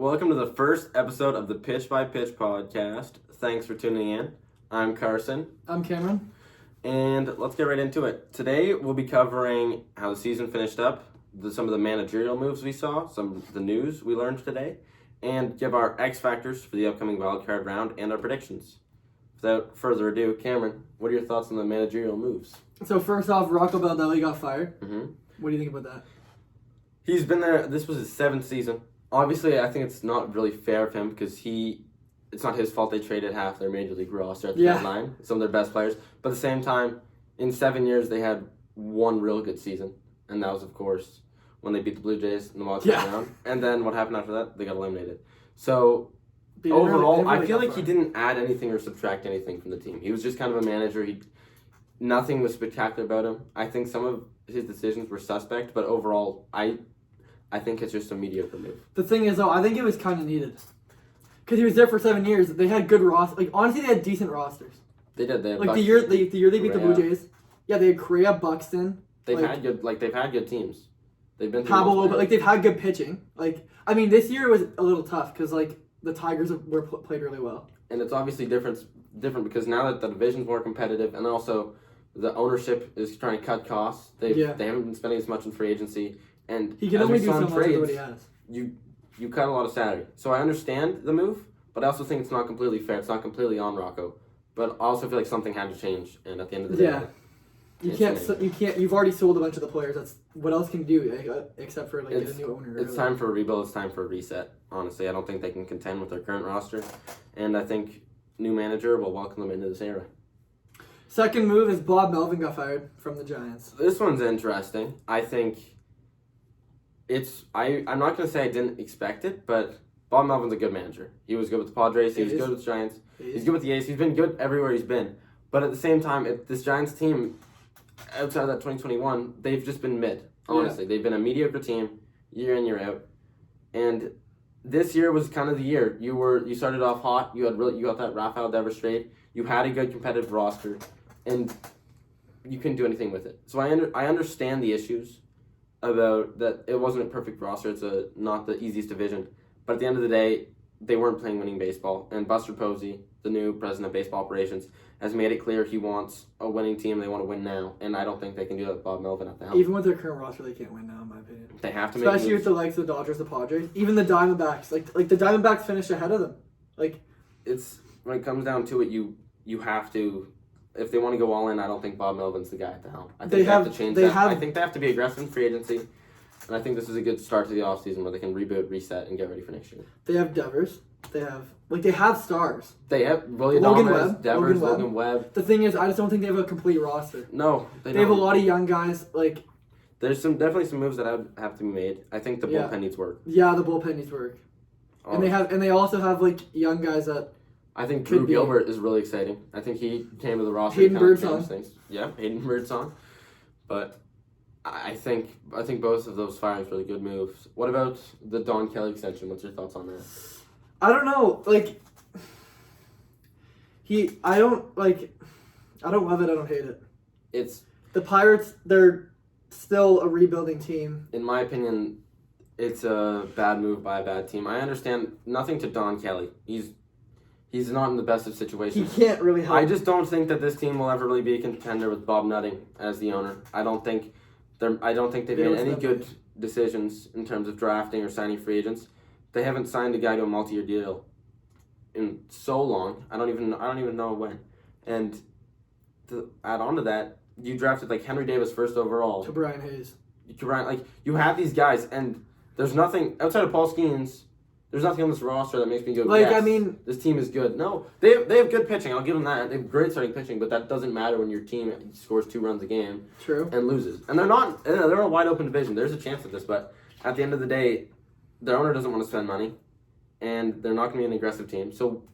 Welcome to the first episode of the Pitch by Pitch podcast. Thanks for tuning in. I'm Carson. I'm Cameron. And let's get right into it. Today we'll be covering how the season finished up, some of the managerial moves we saw, some of the news we learned today, and give our X factors for the upcoming wildcard round and our predictions. Without further ado, Cameron, what are your thoughts on the managerial moves? So first off, Rocco Baldelli got fired. Mm-hmm. What do you think about that? He's been there. This was his 7th season. Obviously, I think it's not really fair of him because it's not his fault they traded half their major league roster at the deadline, some of their best players. But at the same time, in 7 years, they had one real good season. And that was, of course, when they beat the Blue Jays in the wildcard round. And then what happened after that? They got eliminated. So, overall, I feel like he didn't add anything or subtract anything from the team. He was just kind of a manager. Nothing was spectacular about him. I think some of his decisions were suspect, but overall, I think it's just a mediocre move. The thing is, though, I think it was kind of needed. Because he was there for 7 years. They had good rosters. Like, honestly, they had decent rosters. They did. They had like, the year they beat the Blue Jays. Yeah, they had Correa, Buxton. They've had good teams. They've been Pablo, but they've had good pitching. Like, I mean, this year was a little tough because, like, the Tigers played really well. And it's obviously different because now that the division's more competitive and also the ownership is trying to cut costs, they haven't been spending as much in free agency. And he can only do so much with what he has. You cut a lot of salary. So I understand the move, but I also think it's not completely fair. It's not completely on Rocco. But I also feel like something had to change. And at the end of the day, you can't. You've already sold a bunch of the players. That's what else can you do except for get a new owner. It's time for a rebuild. It's time for a reset. Honestly, I don't think they can contend with their current roster, and I think new manager will welcome them into this era. Second move is Bob Melvin got fired from the Giants. This one's interesting. I think I'm not going to say I didn't expect it, but Bob Melvin's a good manager. He was good with the Padres. He was good with the Giants. He's good with the A's. He's been good everywhere he's been. But at the same time, this Giants team, outside of that 2021, they've just been mid. Honestly, they've been a mediocre team year in, year out. And this year was kind of the year. You started off hot. You got that Rafael Devers trade. You had a good competitive roster, and you couldn't do anything with it. So I understand the issues about that. It wasn't a perfect roster. It's not the easiest division. But at the end of the day, they weren't playing winning baseball. And Buster Posey, the new president of baseball operations, has made it clear he wants a winning team. They want to win now. And I don't think they can do that with Bob Melvin at the helm. Even with their current roster, they can't win now, in my opinion. They have to especially with the likes of the Dodgers, the Padres, even the Diamondbacks. Like the Diamondbacks finished ahead of them. Like, it's when it comes down to it, you have to. If they want to go all in, I don't think Bob Melvin's the guy at the helm. I think they have to change that. I think they have to be aggressive in free agency. And I think this is a good start to the offseason where they can reboot, reset, and get ready for next year. They have Devers. They have stars. They have William Devers, Logan Webb. The thing is, I just don't think they have a complete roster. No, they have a lot of young guys. Like, there's definitely some moves that have to be made. I think the bullpen needs work. Yeah, the bullpen needs work. And they also have like young guys that. I think Drew Gilbert is really exciting. I think he came to the roster. Hayden Birdsong. Yeah, Hayden Birdsong. But I think both of those firings were really good moves. What about the Don Kelly extension? What's your thoughts on that? I don't know. Like, I don't love it. I don't hate it. It's the Pirates. They're still a rebuilding team. In my opinion, it's a bad move by a bad team. I understand nothing to Don Kelly. He's not in the best of situations. He can't really help. I just don't think that this team will ever really be a contender with Bob Nutting as the owner. I don't think they've made any good decisions in terms of drafting or signing free agents. They haven't signed a guy to a multi-year deal in so long. I don't even know when. And to add on to that, you drafted like Henry Davis first overall. To Brian Hayes. You have these guys, and there's nothing outside of Paul Skeens. There's nothing on this roster that makes me go, I mean, this team is good. No, they have good pitching. I'll give them that. They have great starting pitching, but that doesn't matter when your team scores 2 runs a game. True. And loses. And they're a wide open division. There's a chance at this, but at the end of the day, their owner doesn't want to spend money, and they're not going to be an aggressive team. So,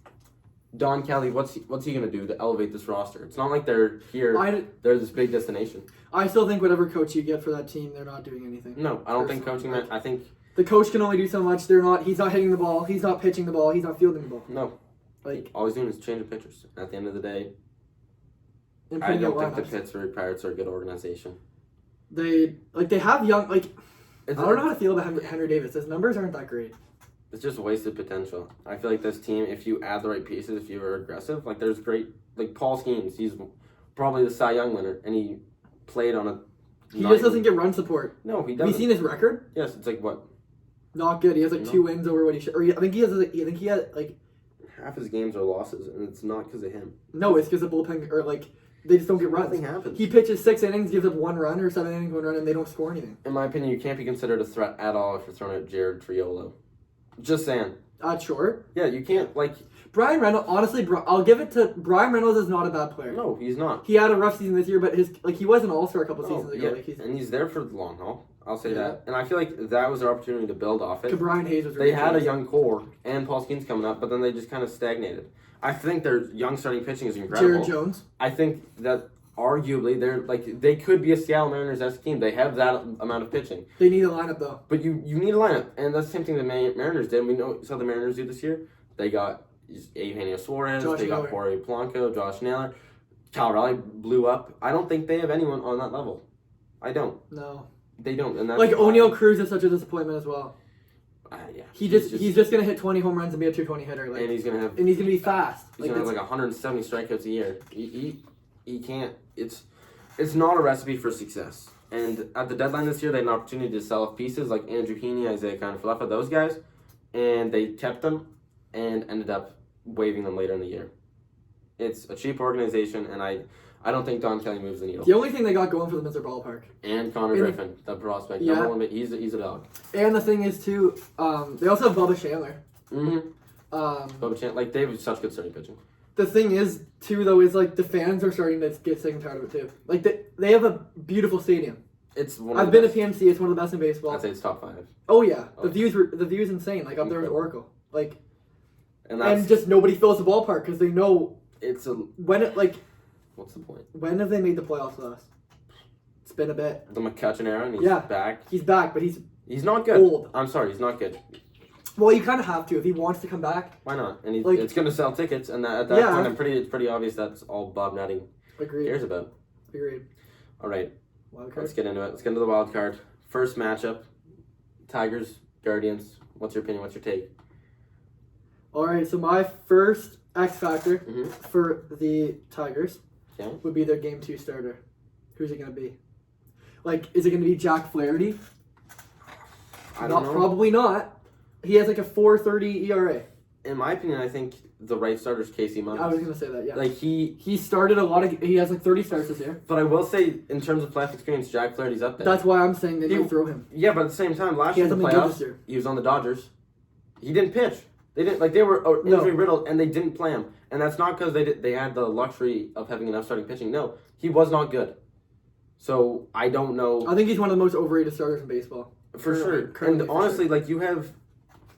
Don Kelly, what's he going to do to elevate this roster? It's not like they're here. They're this big destination. I still think whatever coach you get for that team, they're not doing anything. No, I don't think coaching that. I think the coach can only do so much. He's not hitting the ball. He's not pitching the ball. He's not fielding the ball. No. All he's doing is changing pitchers. At the end of the day, I don't think the Pittsburgh Pirates are a good organization. They have young, I don't know how to feel about Henry Davis. His numbers aren't that great. It's just wasted potential. I feel like this team, if you add the right pieces, if you are aggressive, like there's great, like Paul Skeens, he's probably the Cy Young winner, and he played on a. He just doesn't get run support. No, he doesn't. Have you seen his record? Yes, it's like what? Not good. He has like 2 wins over what he should. Or I think he has. I think he had like. Half his games are losses, and it's not because of him. No, it's because the bullpen or like they just don't get runs. Nothing happens. He pitches 6 innings, gives up 1 run, or 7 innings, 1 run, and they don't score anything. In my opinion, you can't be considered a threat at all if you're throwing out Jared Triolo. Just saying. Short. Yeah, you can't like. Brian Reynolds. Honestly, I'll give it to Brian Reynolds. Is not a bad player. No, he's not. He had a rough season this year, but he was an all-star a couple seasons ago. Yeah, and he's there for the long haul. I'll say that. And I feel like that was their opportunity to build off it. Brian Hayes was. They had a young core, and Paul Skeens coming up, but then they just kind of stagnated. I think their young starting pitching is incredible. Jared Jones. I think that arguably they could be a Seattle Mariners-esque team. They have that amount of pitching. They need a lineup though. But you need a lineup, and that's the same thing the Mariners did. We saw the Mariners do this year. They got Eugenio Suarez, they got Jorge Polanco, Josh Naylor. Cal Raleigh blew up. I don't think they have anyone on that level. I don't. No. They don't. And that's like O'Neal Cruz is such a disappointment as well. Yeah. He's just gonna hit 20 home runs and be a 220 hitter. Like, and he's gonna be fast. He's gonna have like 170 strikeouts a year. He can't. It's not a recipe for success. And at the deadline this year, they had an opportunity to sell off pieces like Andrew Heaney, Isaiah Kiner-Falefa, those guys, and they kept them and ended up waiving them later in the year. It's a cheap organization, and I don't think Don Kelly moves the needle. The only thing they got going for them is their ballpark. And Connor Griffin, the prospect. Yeah. Number 1, he's a dog. And the thing is, too, they also have Bubba Chandler. Mm-hmm. Bubba Chandler, like, they have such good starting pitching. The thing is, too, though, is, like, the fans are starting to get sick and tired of it, too. Like, they have a beautiful stadium. It's one. I've been to PNC. It's one of the best in baseball. I'd say it's top 5. Oh, yeah. The view's insane. Like, up there with Oracle. Like, and just nobody fills the ballpark because they know it's a... What's the point? When have they made the playoffs with us? It's been a bit. The McCutcheon era, and he's back. He's back, but he's not good. Old. I'm sorry, he's not good. Well, you kind of have to if he wants to come back. Why not? And it's going to sell tickets, and at that point, it's pretty obvious that's all Bob Nutting cares about. Agreed. All right, wild card. Let's get into it. Let's get into the wild card. First matchup: Tigers, Guardians. What's your opinion? What's your take? All right, so my first X factor for the Tigers would be their Game 2 starter. Who's it going to be? Like, is it going to be Jack Flaherty? I don't know. Probably not. He has like a 4.30 ERA. In my opinion, I think the right starter is Casey Mize. I was going to say that, yeah. Like, he started a lot of... He has like 30 starts this year. But I will say, in terms of playoff experience, Jack Flaherty's up there. That's why I'm saying they might throw him. Yeah, but at the same time, last year in the playoffs, he was on the Dodgers. He didn't pitch. They didn't, like, they were injury riddled, and they didn't play him. And that's not because they had the luxury of having enough starting pitching. No, he was not good. So I don't know. I think he's one of the most overrated starters in baseball. For sure. And honestly, like, you have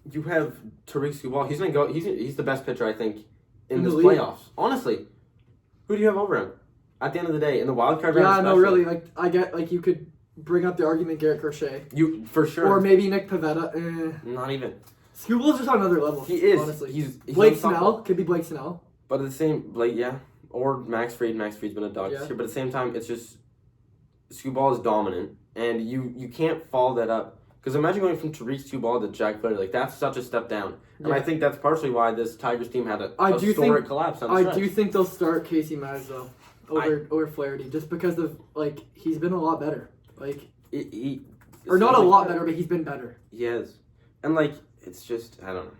Tariq Skubal. He's gonna go. He's the best pitcher, I think, in this playoffs. Honestly, who do you have over him? At the end of the day, in the wild card round. Yeah, no, really. Like, I get, like, you could bring up the argument Garrett Crochet. You for sure. Or maybe Nick Pivetta. Not even. Skubal's just on another level. He is. Honestly, he's Blake Snell could be Blake Snell. But at the same, or Max Fried. Max Fried's been a dog this year. But at the same time, it's just Skubal is dominant, and you can't follow that up. Because imagine going from Tariq Skubal to Jack Flaherty. Like, that's such a step down. And I think that's partially why this Tigers team had a historic collapse on the stretch. I do think they'll start Casey Mize, though, over Flaherty, just because of, like, he's been a lot better. Like, not a lot better, but he's been better. He has. And, like, it's just, I don't know.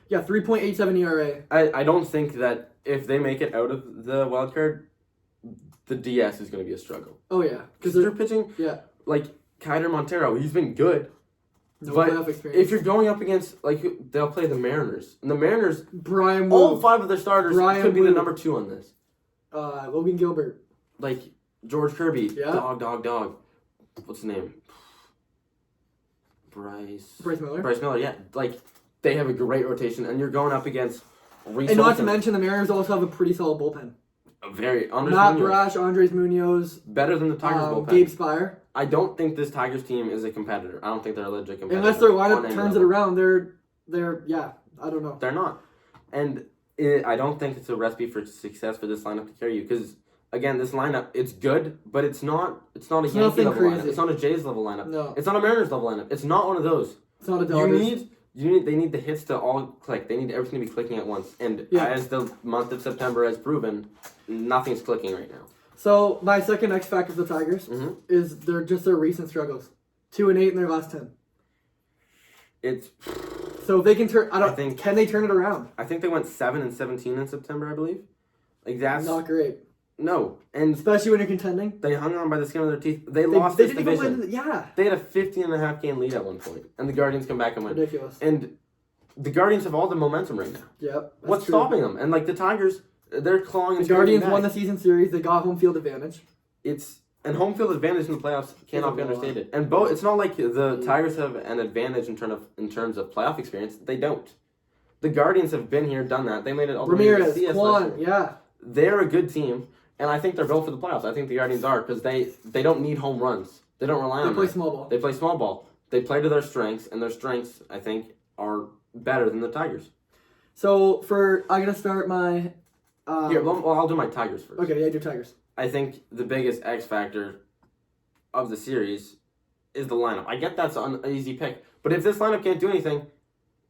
Yeah, 3.87 ERA. I don't think that if they make it out of the wild card, the DS is going to be a struggle. Oh, yeah. Because they're pitching, like, Kiner Montero, he's been good. No but playoff experience. If you're going up against, like, they'll play the Mariners. And the Mariners, Brian all 5 of their starters could be the number 2 on this. Logan Gilbert. Like, George Kirby. Dog. What's his name? Bryce Miller. Bryce Miller, yeah. Like, they have a great rotation, and you're going up against Reese And not to mention, the Mariners also have a pretty solid bullpen. Matt Brash, Andres Munoz. Better than the Tigers bullpen. Gabe Spire. I don't think this Tigers team is a competitor. I don't think they're a legit competitor. Unless their lineup turns it around, they're I don't know. They're not. And I don't think it's a recipe for success for this lineup to carry you. Because, again, this lineup, it's good, but it's not a Yankee level lineup. It's not a Jays level lineup. No. It's not a Mariners level lineup. It's not one of those. It's not a Dodgers. You need They need the hits to all click. They need everything to be clicking at once. And as the month of September has proven, nothing's clicking right now. So my second X factor for the Tigers is their recent struggles. 2-8 in their last 10. So if they can turn. Can they turn it around? I think they went 7-17 in September, I believe. Like that's not great. No, and especially when you're contending. They hung on by the skin of their teeth. They lost this division. They had a 15.5 game lead at one point, and the Guardians come back and win. Ridiculous. And the Guardians have all the momentum right now. Yep. What's stopping them? And like the Tigers, they're clawing. The Guardians won the season series. They got home field advantage. And home field advantage in the playoffs cannot be understated. And it's not like the Tigers have an advantage in terms of playoff experience. They don't. The Guardians have been here, done that. They made it all the way to the CS last year. They're a good team, and I think they're built for the playoffs. I think the Guardians are because they don't need home runs. They don't rely on They play small ball. They play small ball. They play to their strengths, and their strengths, I think, are better than the Tigers. So I'm gonna start my. I'll do my Tigers first. Okay, yeah, do Tigers. I think the biggest X factor of the series is the lineup. I get that's an easy pick, but if this lineup can't do anything,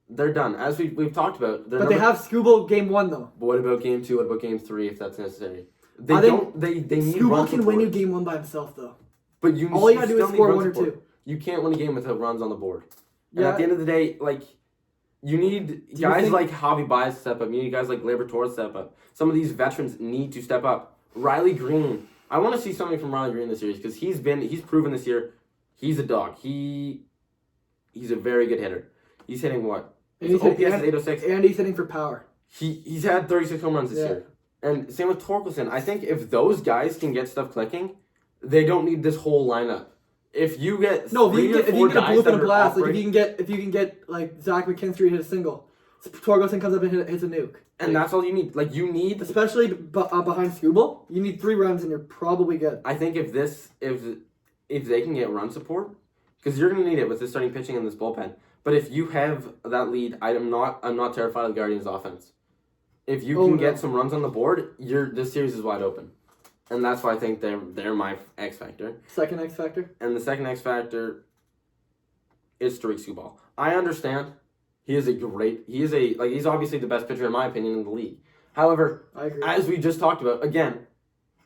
they're done. As we've talked about. But they have Skubal game 1 though. But what about game 2? What about game 3 if that's necessary? They need Skubal can win you game 1 by himself though. But all you gotta do is score 1 or 2. You can't win a game without runs on the board. And at the end of the day, you need guys like Javi Baez to step up. You need guys like Gleyber Torres to step up. Some of these veterans need to step up. Riley Green. I want to see something from Riley Green this series because he's proven this year he's a dog. He's a very good hitter. He's hitting what? His OPS is 806. And he's hitting for power. He's had 36 home runs this year. And same with Torkelson. I think if those guys can get stuff clicking, they don't need this whole lineup. If you get if you can get a bloop and a blast, like if you can get like Zach McKinstry hit a single, Torkelson comes up and hits a nuke. And that's all you need. You need... Especially behind Skubal, you need 3 runs and you're probably good. I think if they can get run support, because you're going to need it with this starting pitching and this bullpen. But if you have that lead, I'm not terrified of the Guardians' offense. If you can get some runs on the board, this series is wide open. And that's why I think they're my X factor. Second X factor? And the second X factor is Tariq Skubal. I understand. He's obviously the best pitcher in my opinion in the league. However, I agree. As we just talked about, again,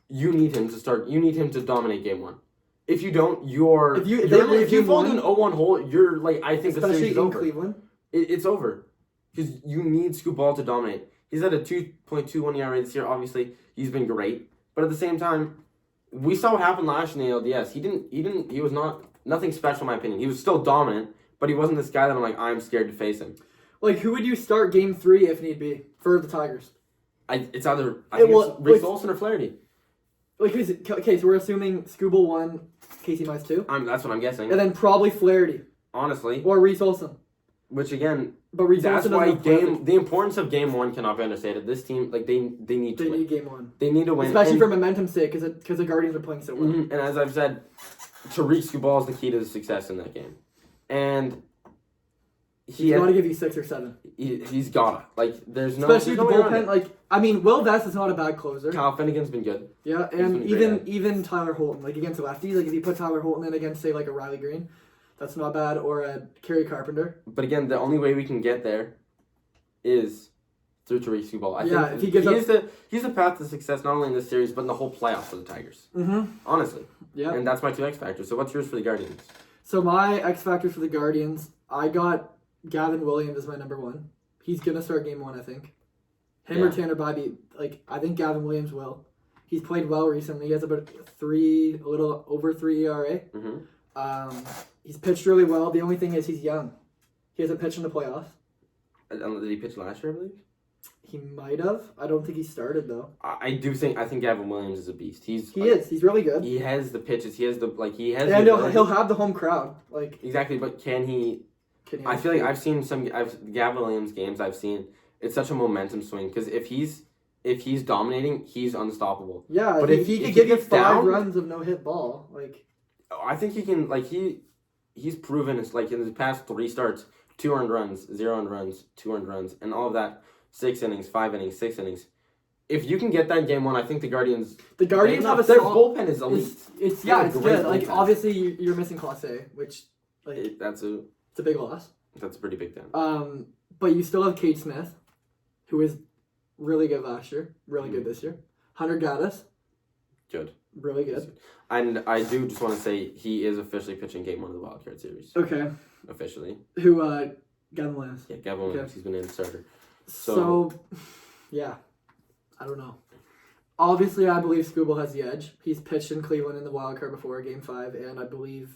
you need him to dominate game 1. If you don't, if you fall into an 0-1 hole, I think the series is over. Especially in Cleveland. It's over. Because you need Skubal to dominate. He's at a 2.21 ERA this year. Obviously, he's been great. But at the same time, we saw what happened last year in the ALDS. He was nothing special in my opinion. He was still dominant. But he wasn't this guy that I'm scared to face him. Who would you start game 3 if need be for the Tigers? It's either Reese Olson or Flaherty. Okay, so we're assuming Skubal 1, Casey Mize 2. That's what I'm guessing. And then probably Flaherty. Honestly. Or Reese Olson. Which again, but Reese that's why the importance of game 1 cannot be understated. This team, they need to win. They need game 1. They need to win. Especially for momentum's sake, because the Guardians are playing so well. And as I've said, Tariq Skubal is the key to the success in that game. And he's got to give you 6 or 7. He's gotta. There's no. Especially the bullpen. Will Vest is not a bad closer. Kyle Finnegan's been good. Yeah, and even Tyler Holton, against lefties, if you put Tyler Holton in against say a Riley Green, that's not bad, or a Kerry Carpenter. But again, the only way we can get there is through Tariq Skubal. If he gives he's the path to success not only in this series but in the whole playoffs for the Tigers. Mm-hmm. Honestly. Yeah. And that's my 2 X factors. So what's yours for the Guardians? So my X factors for the Guardians, I got Gavin Williams as my number 1. He's gonna start game 1, I think. Him or Tanner Bybee. I think Gavin Williams will. He's played well recently. He has about a little over 3 ERA. Mm-hmm. He's pitched really well. The only thing is he's young. He hasn't pitched in the playoffs. Did he pitch last year, I believe? He might have. I don't think he started though. I think Gavin Williams is a beast. He is. He's really good. He has the pitches. He has And he'll have the home crowd. Exactly, but can he? I feel like I've seen Gavin Williams games. I've seen it's such a momentum swing because if he's dominating, he's unstoppable. Yeah, but if he could give you 5 runs of no hit ball, I think he can. He's proven it's in his past 3 starts, 2 earned runs, 0 earned runs, 2 earned runs, and all of that. 6 innings, 5 innings, 6 innings. If you can get that in game 1, I think the Guardians have their bullpen is elite. It's good. Obviously you're missing Clase, which it's a big loss. That's a pretty big down. But you still have Kate Smith, who was really good last year, really good this year. Hunter Gaddis. Good. Really good. And I do just want to say he is officially pitching Game 1 of the Wildcard Series. Okay. Officially. Who, Gavin Williams. Yeah, Gavin Williams. He's been in the starter. So, yeah. I don't know. Obviously, I believe Skubal has the edge. He's pitched in Cleveland in the Wildcard before, Game 5, and I believe...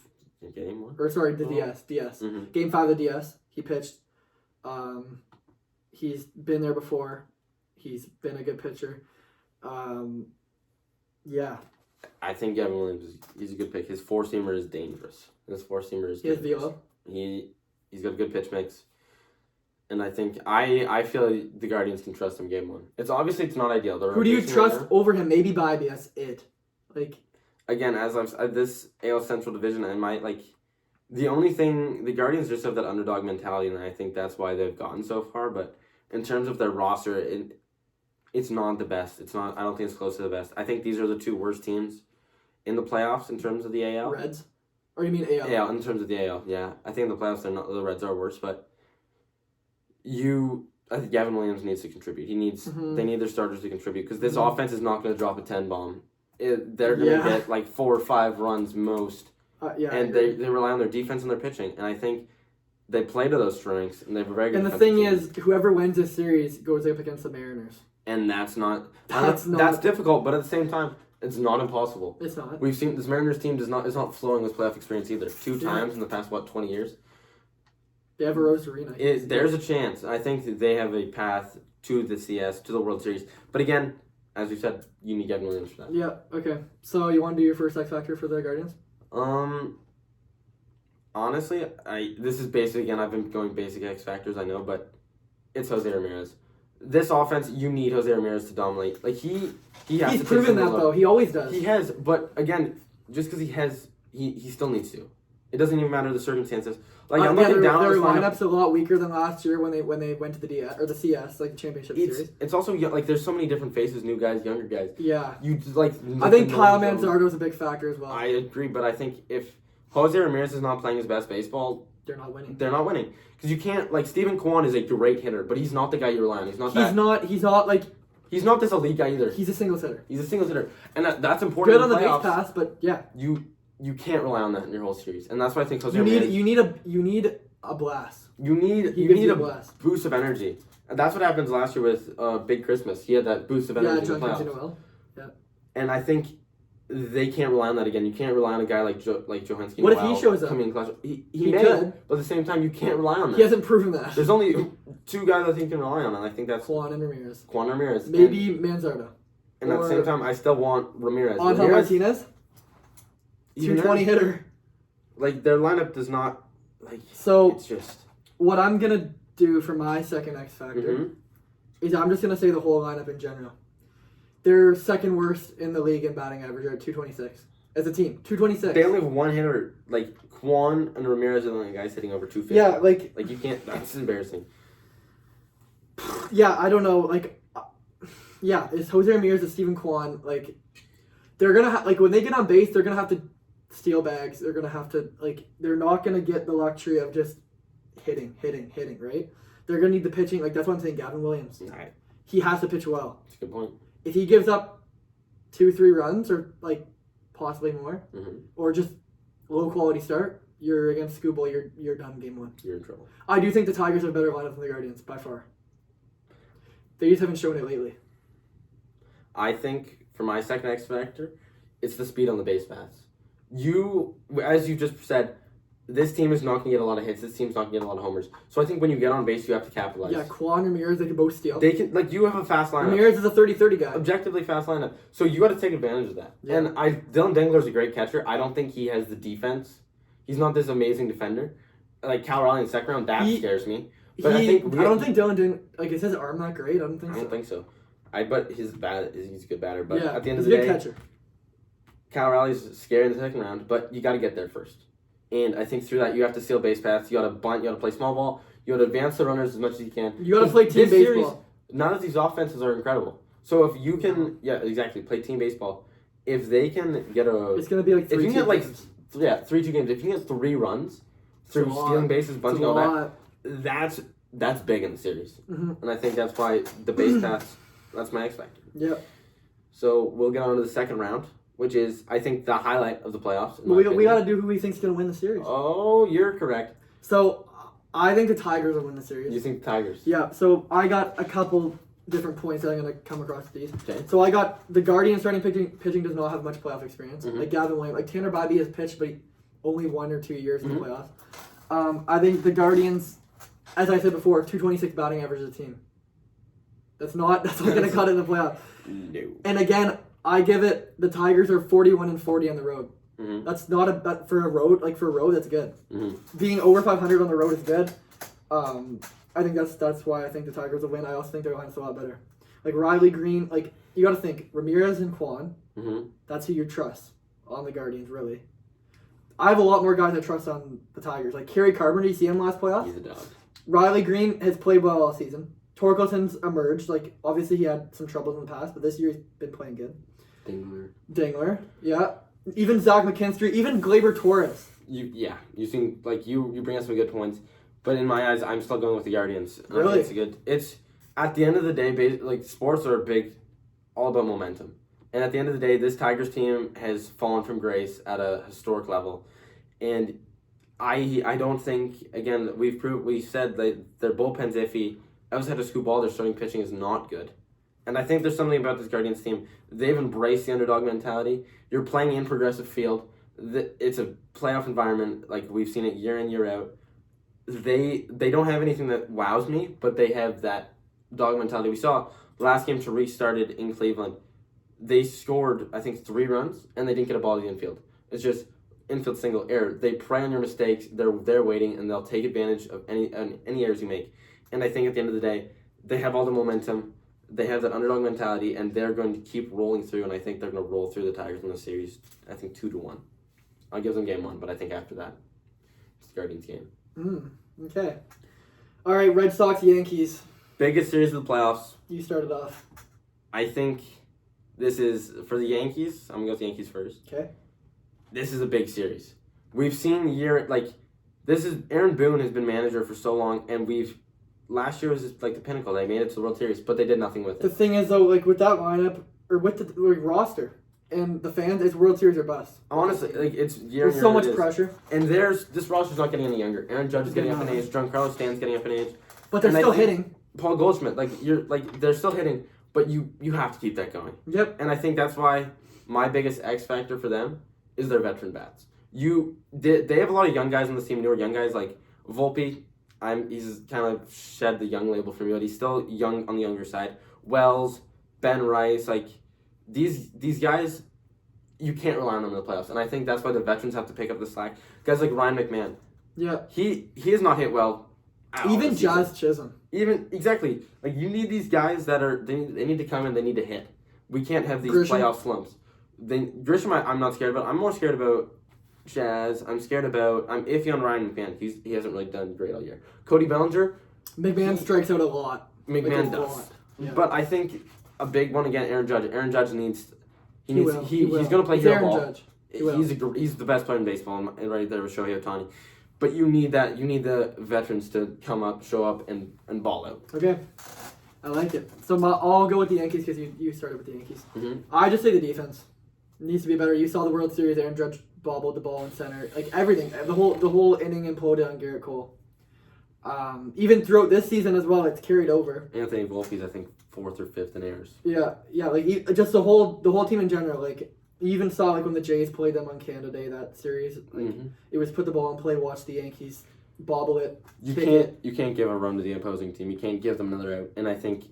Game 1? Or, sorry, the DS. Mm-hmm. Game 5 of the DS, he pitched. He's been there before. He's been a good pitcher. Yeah. I think Gavin Williams, he's a good pick. His four-seamer is dangerous. He has velo. He's got a good pitch mix. And I think, I feel like the Guardians can trust him Game 1. It's not ideal. Who do you trust over him? Maybe Bibee, that's it. Like... Again, as this AL Central Division, the only thing, the Guardians just have that underdog mentality, and I think that's why they've gotten so far. But in terms of their roster, it's not the best. I don't think it's close to the best. I think these are the two worst teams in the playoffs in terms of the AL. Reds? Or you mean AL? AL, in terms of the AL, yeah. I think in the playoffs, the Reds are worse, but I think Gavin Williams needs to contribute. They need their starters to contribute, because this offense is not going to drop a 10 bomb. They're going to get like 4 or 5 runs most, and they rely on their defense and their pitching. And I think they play to those strengths, and they have a very good. And the thing is, whoever wins this series goes up against the Mariners. And that's difficult, but at the same time, it's not impossible. It's not. We've seen this Mariners team is not flowing with playoff experience either. 2 times in the past 20 years. They have a Rose Arena. There's a chance. I think that they have a path to the CS, to the World Series. But again, as you said, you need Gavin Williams for that. Yeah, okay. So you want to do your first X Factor for the Guardians? Honestly, this is basic, again, I've been going basic X Factors, I know, but it's Jose Ramirez. This offense, you need Jose Ramirez to dominate. Like, he has He's to proven that, though. He always does. He has, but again, just because he still needs to. It doesn't even matter the circumstances. Like, I'm looking down their lineup's a lot weaker than last year when they went to the DS or the CS, like the championship series. It's also like there's so many different faces, new guys, younger guys. Yeah. You just like. I think Kyle Manzardo's a big factor as well. I agree, but I think if Jose Ramirez is not playing his best baseball, they're not winning. Because you can't, like, Steven Kwan is a great hitter, but he's not the guy you rely on. He's not this elite guy either. He's a singles hitter. And that's important. Good on the base pass, but yeah. You can't rely on that in your whole series. And that's why I think Jose Ramirez... You need a blast. You need a blast. Boost of energy. And that's what happens last year with Big Christmas. He had that boost of energy in the playoffs. Yeah. And I think they can't rely on that again. You can't rely on a guy like Johanski. What if he shows up? He could, but at the same time, you can't rely on that. He hasn't proven that. There's only 2 guys I think can rely on, and I think that's Kwan and Ramirez. Maybe Manzardo. And at the same time, I still want Ramirez. Angel Martinez? 220 hitter. Like, their lineup does not, like, so it's just... What I'm going to do for my second X Factor is I'm just going to say the whole lineup in general. They're second worst in the league in batting average at 226. As a team, 226. They only have one hitter. Like, Kwan and Ramirez are the only guys hitting over 250. Yeah, like... Like, you can't... That's embarrassing. Yeah, I don't know. Like, yeah, it's Jose Ramirez and Steven Kwan. Like, they're going to have... Like, when they get on base, they're going to have to steal bags. They're going to have to... Like, they're not going to get the luxury of just hitting, right? They're going to need the pitching. Like, that's what I'm saying. Gavin Williams. Right. He has to pitch well. That's a good point. If he gives up 2-3 runs or, like, possibly more, or just low-quality start, you're against Skubal, you're done game 1. You're in trouble. I do think the Tigers have a better lineup than the Guardians, by far. They just haven't shown it lately. I think, for my second X Factor, it's the speed on the base paths. As you just said, this team is not going to get a lot of hits. This team's not going to get a lot of homers. So I think when you get on base, you have to capitalize. Yeah, Kwan and Ramirez, they can both steal. They can, like, you have a fast lineup. Ramirez is a 30-30 guy. Objectively fast lineup. So you got to take advantage of that. Yeah. And Dylan Dangler's a great catcher. I don't think he has the defense. He's not this amazing defender. Like, Cal Raleigh in second round, that scares me. But I don't think Dylan didn't, like, is his arm that great? I don't think so. But he's a good batter. But at the end of the day, he's a good catcher. Cal Raleigh's scary in the second round, but you got to get there first. And I think through that, you have to steal base paths. You got to bunt. You got to play small ball. You got to advance the runners as much as you can. You got to play team baseball. Series, none of these offenses are incredible. So if you can, play team baseball. If they can get it's going to be like 3-2 games. 3-2 games. If you can get 3 runs through stealing bases, bunting all that, that's big in the series. And I think that's why the base pass, that's my X factor. Yep. So we'll get on to the second round, which is, I think, the highlight of the playoffs. We got to do who we think's going to win the series. Oh, you're correct. So I think the Tigers will win the series. You think the Tigers? Yeah. So I got a couple different points that I'm going to come across with these. Okay. So I got the Guardians starting pitching does not have much playoff experience. Like Gavin Williams, like Tanner Bibee has pitched, but only 1 or 2 years in the playoffs. I think the Guardians, as I said before, 226 batting average as a team. That's not going to cut it in the playoffs. No. And again, I give it, the Tigers are 41-40 on the road. That's not for a road, that's good. Being over 500 on the road is good. I think that's why I think the Tigers will win. I also think their line's a lot better. Like Riley Green, like you got to think Ramirez and Kwan. That's who you trust on the Guardians, really. I have a lot more guys I trust on the Tigers. Like Kerry Carpenter, you see him last playoffs? He's a dog. Riley Green has played well all season. Torkelson's emerged. Like obviously he had some troubles in the past, but this year he's been playing good. Dingler, yeah. Even Zach McKinstry, even Gleyber Torres. You seem like you bring us some good points, but in my eyes, I'm still going with the Guardians. Really? It's at the end of the day, like sports are all about momentum. And at the end of the day, this Tigers team has fallen from grace at a historic level, and I don't think, again, we said that their bullpen's iffy. Outside of Scoop Ball, their starting pitching is not good. And I think there's something about this Guardians team. They've embraced the underdog mentality. You're playing in Progressive Field. It's a playoff environment. Like, we've seen it year in, year out. They don't have anything that wows me, but they have that dog mentality. We saw the last game Tariq started in Cleveland. They scored, I think, 3 runs, and they didn't get a ball to the infield. It's just infield single error. They prey on your mistakes. They're waiting, and they'll take advantage of any errors you make. And I think at the end of the day, they have all the momentum. They have that underdog mentality, and they're going to keep rolling through, and I think they're going to roll through the Tigers in the series, I think 2-1. I'll give them game 1, but I think after that, it's the Guardians game. Okay. All right, Red Sox, Yankees. Biggest series of the playoffs. You started off. I think this is, for the Yankees, I'm going to go with the Yankees first. Okay. This is a big series. We've seen Aaron Boone has been manager for so long, and last year was just like the pinnacle. They made it to the World Series, but they did nothing with it. The thing is, though, like with that lineup, or with the roster, and the fans, it's World Series or bust. Honestly, like it's There's so much pressure. And this roster's not getting any younger. Aaron Judge is getting up in age. Giancarlo Stanton's getting up in age. But they're still hitting. Paul Goldschmidt, they're still hitting, but you have to keep that going. Yep. And I think that's why my biggest X factor for them is their veteran bats. They have a lot of young guys on this team, newer young guys like Volpe. He's kind of shed the young label for me, but he's still young on the younger side. Wells, Ben Rice, like these guys, you can't rely on them in the playoffs, and I think that's why the veterans have to pick up the slack. Guys like Ryan McMahon, he has not hit well. Even Jazz Chisholm. Exactly, like you need these guys that they need to come in, they need to hit. We can't have these playoff slumps. Grisham, I'm not scared about. I'm more scared about Jazz. I'm iffy on Ryan McMahon. He hasn't really done great all year. Cody Bellinger. McMahon strikes out a lot. McMahon does. Yeah. But I think a big one again, Aaron Judge. Aaron Judge he's going to play hero ball. Judge. He's the best player in baseball, and right there with Shohei Ohtani. But you need the veterans to come up, show up, and ball out. Okay. I like it. So I'll go with the Yankees because you started with the Yankees. I just say the defense needs to be better. You saw the World Series. Aaron Judge bobbled the ball in center. Like everything. The whole inning imploded on Garrett Cole. Even throughout this season as well, it's carried over. Anthony Volpe's, I think, 4th or 5th in errors. Yeah. Like just the whole team in general. Like you even saw like when the Jays played them on Canada Day, that series. Like it was put the ball in play, watch the Yankees bobble it. You can't give a run to the opposing team. You can't give them another out. And I think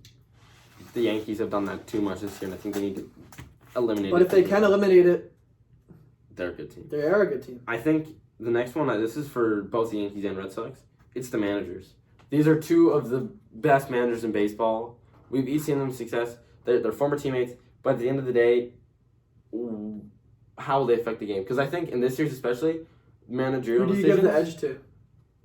the Yankees have done that too much this year, and I think they need to eliminate it. But if they can eliminate it, they're a good team. They are a good team. I think the next one, this is for both the Yankees and Red Sox, it's the managers. These are 2 of the best managers in baseball. We've each seen them success. They're former teammates, but at the end of the day, how will they affect the game? Because I think in this series especially, managerial decisions... Who do you give the edge to?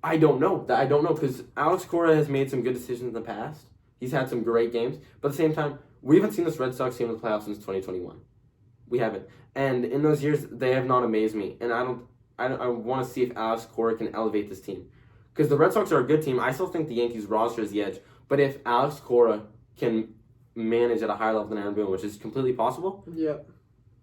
I don't know because Alex Cora has made some good decisions in the past. He's had some great games, but at the same time, we haven't seen this Red Sox team in the playoffs since 2021. We haven't, and in those years, they have not amazed me. And I want to see if Alex Cora can elevate this team, Because the Red Sox are a good team. I still think the Yankees roster is the edge. But if Alex Cora can manage at a higher level than Aaron Boone, which is completely possible,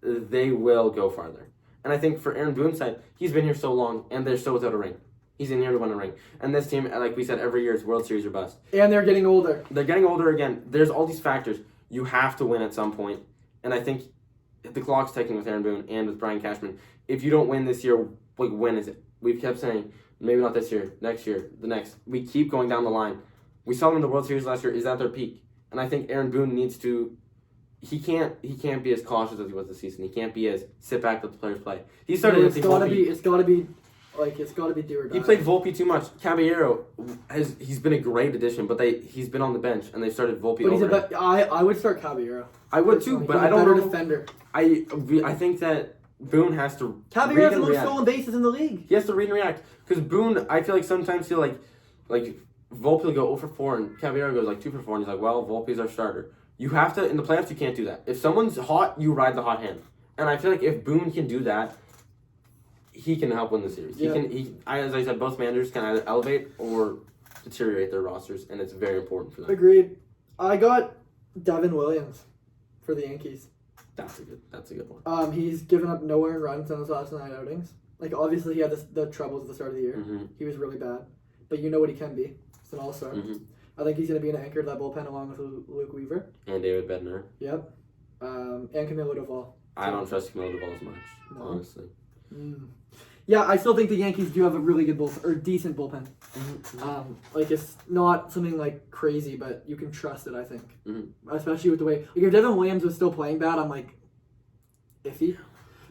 they will go farther. And I think for Aaron Boone's side, he's been here so long, and they're still without a ring. He's in here to win a ring. And this team, like we said, every year it's World Series or bust. And they're getting older. They're getting older again. There's all these factors. You have to win at some point. And I think the clock's ticking with Aaron Boone and with Brian Cashman. If you don't win this year, like, when is it? We've kept saying, maybe not this year, next year, the next. We keep going down the line. We saw them in the World Series last year. Is that their peak? And I think Aaron Boone needs to... He can't be as cautious as he was this season. He can't be as sit back, let the players play. He started it's got to be do or die. He played Volpe too much. Caballero he's been a great addition, but he's been on the bench and they started Volpe over him. I would start Caballero. I would too, but I don't know. Defender. I think that Boone has to. Caballero has the most stolen bases in the league. He has to read and react because Boone. I feel like sometimes he'll like Volpe will go 0 for 4 and Caballero goes like 2 for 4 and he's like, well, Volpe's our starter. You have to in the playoffs. You can't do that. If someone's hot, you ride the hot hand. And I feel like if Boone can do that, he can help win the series. Yeah. As I said, both managers can either elevate or deteriorate their rosters, and it's very important for them. Agreed. I got Devin Williams for the Yankees. That's a good one. He's given up no earned runs in his last 9 outings. Like, obviously he had the troubles at the start of the year. Mm-hmm. He was really bad. But you know what he can be. He's an all-star. Mm-hmm. I think he's going to be an anchor to that bullpen along with Luke Weaver. And David Bednar. Yep. And Camilo Doval. I don't trust Camilo Doval as much, honestly. Yeah, I still think the Yankees do have a really good decent bullpen. Mm-hmm. Like, it's not something like crazy, but you can trust it, I think. Mm-hmm. Especially with the way, like, if Devin Williams was still playing bad, I'm like, iffy.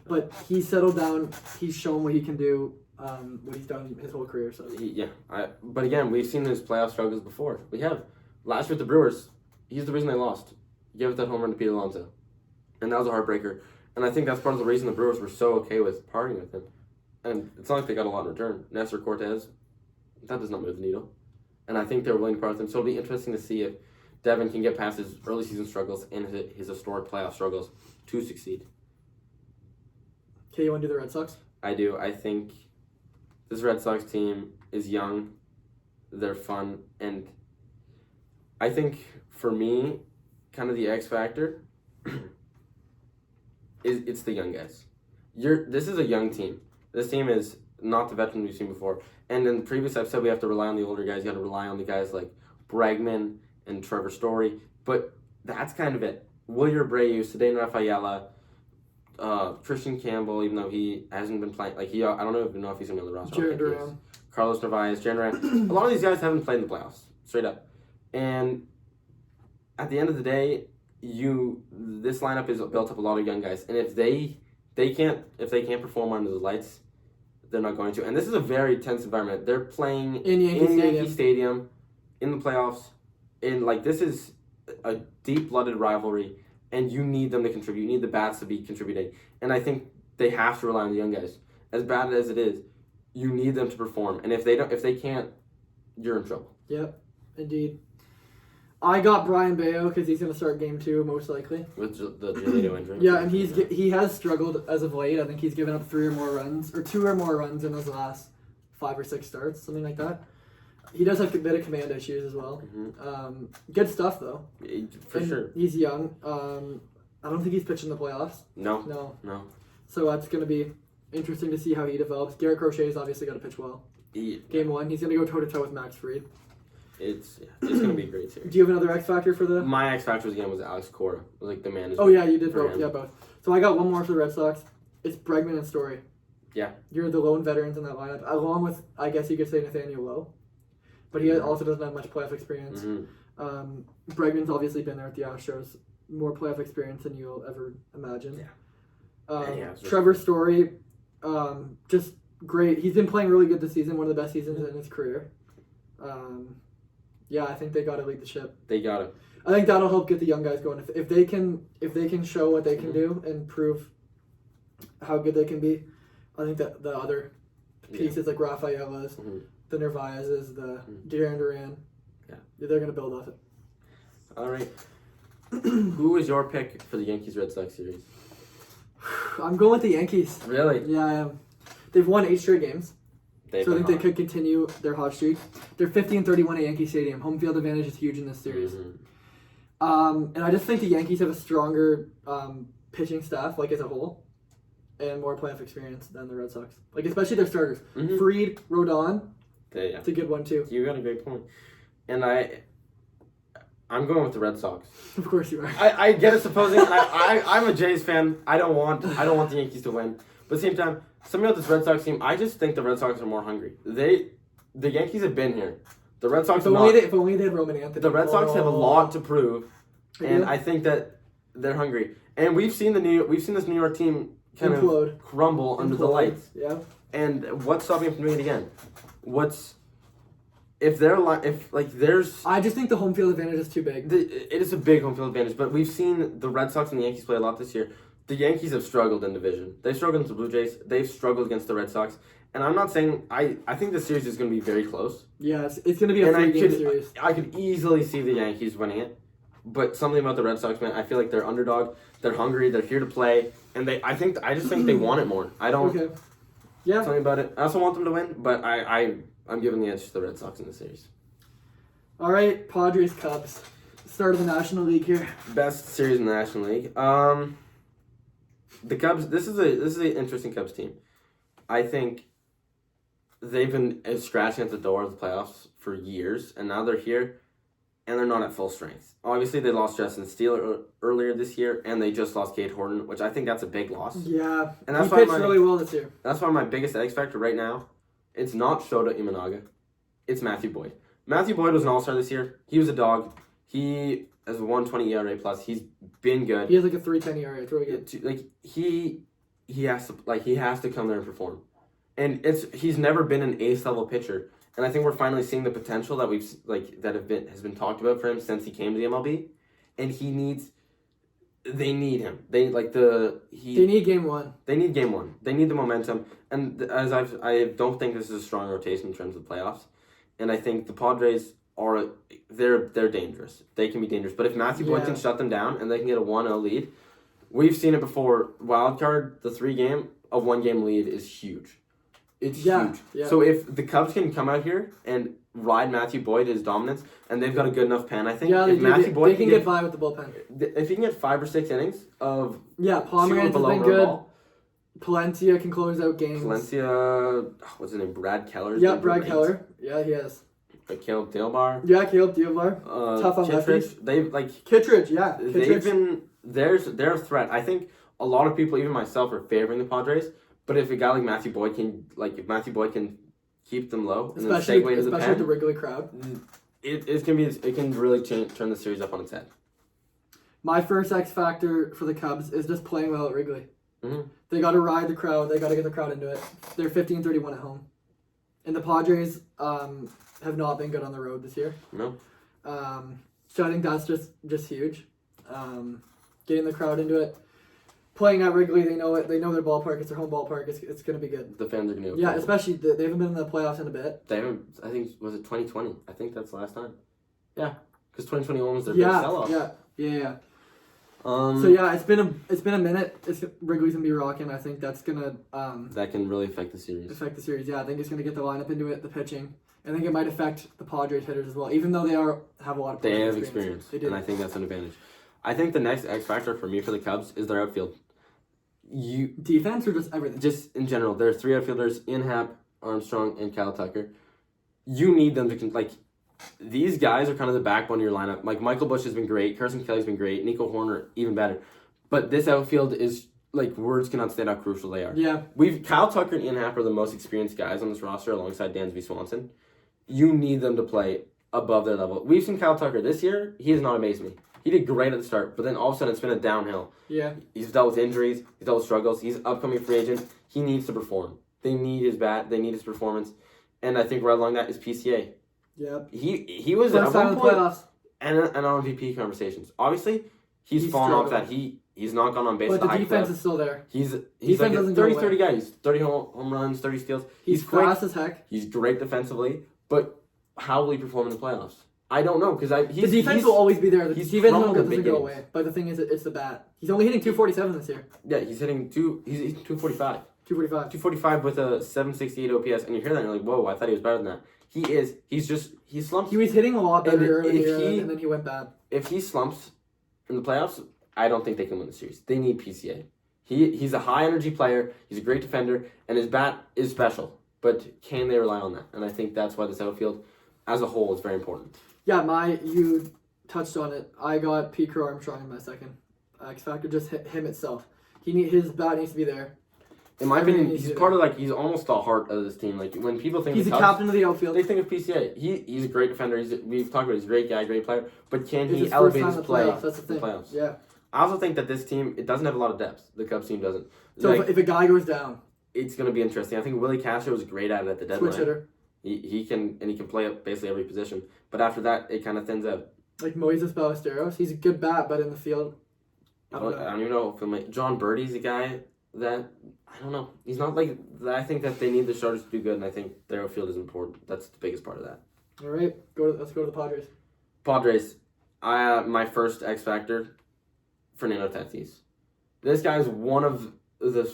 But he's settled down. He's shown what he can do, what he's done his whole career. So but again, we've seen his playoff struggles before. We have. Last year with the Brewers, he's the reason they lost. He gave up that home run to Pete Alonso. And that was a heartbreaker. And I think that's part of the reason the Brewers were so okay with parting with him. And it's not like they got a lot in return. Nestor Cortez, that does not move the needle. And I think they're willing to part with him. So it'll be interesting to see if Devin can get past his early season struggles and his historic playoff struggles to succeed. Okay, you want to do the Red Sox? I do. I think this Red Sox team is young. They're fun. And I think, for me, kind of the X factor it's the young guys. This is a young team. This team is not the veteran we've seen before. And in the previous episode, we have to rely on the older guys. You have to rely on the guys like Bregman and Trevor Story. But that's kind of it. Wilyer Abreu, Cedeno Rafaela, Christian Campbell, even though he hasn't been playing. I don't know if he's going to be on the roster. Jared Duran. Carlos Narvaez, Jared Duran. A lot of these guys haven't played in the playoffs. Straight up. And at the end of the day, this lineup is built up a lot of young guys. And if they can't perform under the lights, they're not going to. And this is a very tense environment. They're playing in Yankee Stadium in the playoffs. And this is a deep-blooded rivalry, and you need them to contribute. You need the bats to be contributing. And I think they have to rely on the young guys. As bad as it is, you need them to perform. And if they can't, you're in trouble. Yep, indeed. I got Brian Bayo because he's going to start game 2 most likely. With the Giolito injury. Yeah, and he has struggled as of late. I think he's given up 3 or more runs, or 2 or more runs in his last 5 or 6 starts, something like that. He does have a bit of command issues as well. Mm-hmm. Good stuff, though. Sure. He's young. I don't think he's pitched in the playoffs. No. So that's going to be interesting to see how he develops. Garrett Crochet's obviously got to pitch well. Game 1, he's going to go toe-to-toe with Max Fried. It's going to be a great series. Do you have another X Factor for the... My X Factor again was Alex Cora. The manager. Oh, yeah, you did both. Yeah, both. So I got one more for the Red Sox. It's Bregman and Story. Yeah. You're the lone veterans in that lineup, along with, I guess you could say, Nathaniel Lowe. But he also doesn't have much playoff experience. Mm-hmm. Bregman's obviously been there at the Astros. More playoff experience than you'll ever imagine. Yeah. Trevor Story, just great. He's been playing really good this season, one of the best seasons in his career. Yeah, I think they got to lead the ship. They got to. I think that'll help get the young guys going. If they can show what they can do and prove how good they can be, I think that the other pieces like Rafaela's, the Narvaez's, the Jared Duran, they're going to build off it. All right. Who is your pick for the Yankees-Red Sox series? I'm going with the Yankees. Really? Yeah, I am. They've won 8 straight games. So I think they could continue their hot streak. They're 50-31 at Yankee Stadium. Home field advantage is huge in this series. And I just think the Yankees have a stronger pitching staff, like as a whole, and more playoff experience than the Red Sox. Like especially their starters, Fried, Rodon. It's a good one too. You got a great point, and I'm going with the Red Sox. Of course you are. I get it, supposing. I'm a Jays fan. I don't want the Yankees to win, but at the same time, something about this Red Sox team, I just think the Red Sox are more hungry. The Yankees have been here. The Red Sox. If only they had Roman Anthony. The Red Sox have a lot to prove, and I think that they're hungry. And we've seen this New York team kind of crumble under the lights. Yeah. And what's stopping them from doing it again? I just think the home field advantage is too big. It is a big home field advantage, but we've seen the Red Sox and the Yankees play a lot this year. The Yankees have struggled in division. They've struggled against the Blue Jays. They've struggled against the Red Sox. And I'm not saying I think the series is going to be very close. Yes, it's going to be a 3-game series. I could easily see the Yankees winning it, but something about the Red Sox, man, I feel like they're underdog. They're hungry. They're here to play, and I just think they want it more. I don't. Okay. Yeah. Something about it. I also want them to win, but I'm giving the edge to the Red Sox in the series. All right, Padres Cubs. Start of the National League here. Best series in the National League. The Cubs. This is an interesting Cubs team. I think they've been scratching at the door of the playoffs for years, and now they're here, and they're not at full strength. Obviously, they lost Justin Steele earlier this year, and they just lost Cade Horton, which I think that's a big loss. Yeah, and that's he pitched really well this year. That's why my biggest X factor right now, it's not Shota Imanaga, it's Matthew Boyd. Matthew Boyd was an all-star this year. He was a dog. He has a 1.20 ERA plus. He's been good. He has like a 3.10 ERA. It's really good. Like he has to come there and perform. And he's never been an ace level pitcher, and I think we're finally seeing the potential that has been talked about for him since he came to the MLB, and they need him. They need game one. They need game one. They need the momentum, and I don't think this is a strong rotation in terms of playoffs, and I think the Padres they're dangerous. They can be dangerous, but if Matthew Boyd can shut them down and they can get a 1-0 lead, we've seen it before. Wild card, the 3-game, a 1-game lead is huge. It's huge. Yeah. So if the Cubs can come out here and ride Matthew Boyd his dominance, and they've got a good enough pen, I think. Yeah, they can get by with the bullpen. If he can get 5 or 6 innings of Pomeranz has been good. Palencia can close out games. Palencia, what's his name? Brad Keller. Yeah, Brad Keller. Yeah, he has. Caleb Thielbar. Yeah, Caleb Thielbar. Tough on Kittredge. Kittredge. Yeah, they're a threat. I think a lot of people, even myself, are favoring the Padres. But if a guy like Matthew Boyd can keep them low and then segue to the pen, especially the Wrigley crowd, it can really turn the series up on its head. My first X factor for the Cubs is just playing well at Wrigley. Mm-hmm. They got to ride the crowd. They got to get the crowd into it. They're 50-31 at home, and the Padres have not been good on the road this year. No. So I think that's just huge. Getting the crowd into it. Playing at Wrigley, they know it. They know their ballpark. It's their home ballpark. It's going to be good. The fans are going to. Yeah, especially they haven't been in the playoffs in a bit. They haven't. I think was it 2020. I think that's the last time. Yeah, because 2021 was their big sell-off. Yeah. So yeah, it's been a minute. Wrigley's gonna be rocking. I think that's gonna that can really affect the series. Yeah, I think it's gonna get the lineup into it, the pitching. I think it might affect the Padres hitters as well, even though they have a lot of. They have experience, and I think that's an advantage. I think the next X factor for me for the Cubs is their outfield. Defense or just everything? Just in general, there are 3 outfielders: Inhap, Armstrong, and Kyle Tucker. You need them to these guys are kind of the backbone of your lineup. Like Michael Busch has been great, Carson Kelly's been great, Nico Horner even better. But this outfield is words cannot state how crucial they are. Yeah, Kyle Tucker and Inhap are the most experienced guys on this roster alongside Dansby Swanson. You need them to play above their level. We've seen Kyle Tucker this year. He has not amazed me. He did great at the start, but then all of a sudden it's been a downhill. Yeah. He's dealt with injuries. He's dealt with struggles. He's an upcoming free agent. He needs to perform. They need his bat. They need his performance. And I think right along that is PCA. Yep. He was first time in the playoffs and on MVP conversations. Obviously, he's fallen off that. He's not gone on base. But the defense is still there. He's like a 30-30 guy. He's 30 home runs, 30 steals. He's fast as heck. He's great defensively, but how will he perform in the playoffs? I don't know, because the defense will always be there. The defense doesn't go away. But the thing is, it's the bat. He's only hitting 247 this year. Yeah, he's hitting 245. 245 with a 768 OPS, and you hear that and you're like, whoa, I thought he was better than that. He slumped. He was hitting a lot better earlier, and then he went bad. If he slumps in the playoffs, I don't think they can win the series. They need PCA. He's a high energy player. He's a great defender, and his bat is special. But can they rely on that? And I think that's why this outfield, as a whole, is very important. Yeah, you touched on it. I got Pete Crow Armstrong in my second X factor. Just him itself. His bat needs to be there. In my opinion, he's part of he's almost the heart of this team. Like when people think he's the captain of the outfield, they think of PCA. He's a great defender. We've talked about he's a great guy, great player. But can he elevate his play That's the thing. in the playoffs? Yeah. I also think that this team doesn't have a lot of depth. The Cubs team doesn't. So if a guy goes down, it's going to be interesting. I think Willie Castro was great at it at the deadline. Switch hitter. He can play up basically every position. But after that, it kind of thins out. Like Moises Ballesteros, he's a good bat, but in the field, I don't even know if John Birdie's a guy that I don't know. He's not like I think that they need the starters to do good, and I think their outfield is important. That's the biggest part of that. All right, let's go to the Padres. Padres, my first X factor, Fernando Tatis. This guy's one of the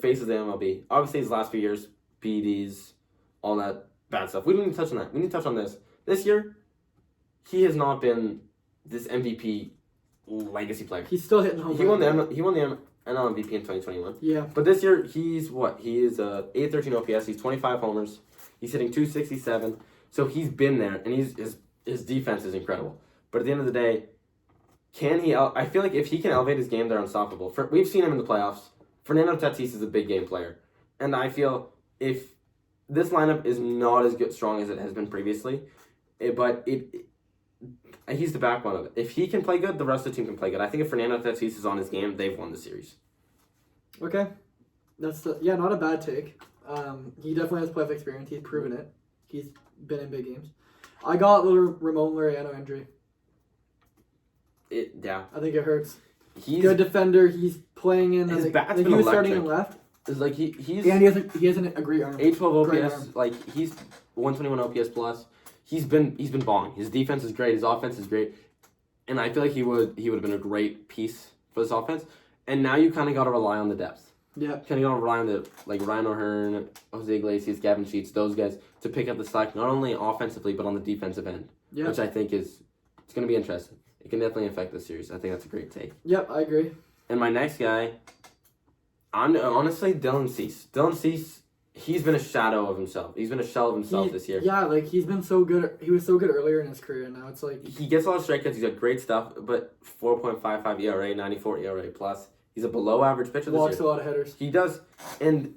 face of the MLB. Obviously, his last few years, PEDs, all that bad stuff. We don't need to touch on that. We need to touch on this. This year, he has not been this MVP legacy player. He's still hitting home runs. He won the NL MVP in 2021. Yeah. But this year, he's what? He is 813 OPS. He's 25 homers. He's hitting 267. So he's been there, and his defense is incredible. But at the end of the day, can he? I feel like if he can elevate his game, they're unstoppable. We've seen him in the playoffs. Fernando Tatis is a big game player, and I feel if this lineup is not as strong as it has been previously, but he's the backbone of it. If he can play good, the rest of the team can play good. I think if Fernando Tatis is on his game, they've won the series. Okay. That's not a bad take. He definitely has playoff experience. He's proven it. He's been in big games. I got little Ramon Laureano injury. Yeah. I think it hurts. He's good defender. He's playing in. His bat's been he was electric. Starting in left. It's like he's and he has a great arm. 812 OPS. Like he's 121 OPS plus. He's been balling. His defense is great. His offense is great, and I feel like he would have been a great piece for this offense. And now you kind of got to rely on the depth. Yeah. Kind of got to rely on Ryan O'Hearn, Jose Iglesias, Gavin Sheets, those guys to pick up the slack not only offensively but on the defensive end. Yeah. Which I think it's going to be interesting. It can definitely affect this series. I think that's a great take. Yep, I agree. And my next guy, honestly, Dylan Cease. Dylan Cease, he's been a shadow of himself. He's been a shell of himself this year. Yeah, he's been so good. He was so good earlier in his career, and now it's he gets a lot of strikeouts. He's got great stuff, but 4.55 ERA, 94 ERA plus. He's a below-average pitcher this year. Walks a lot of hitters. He does, and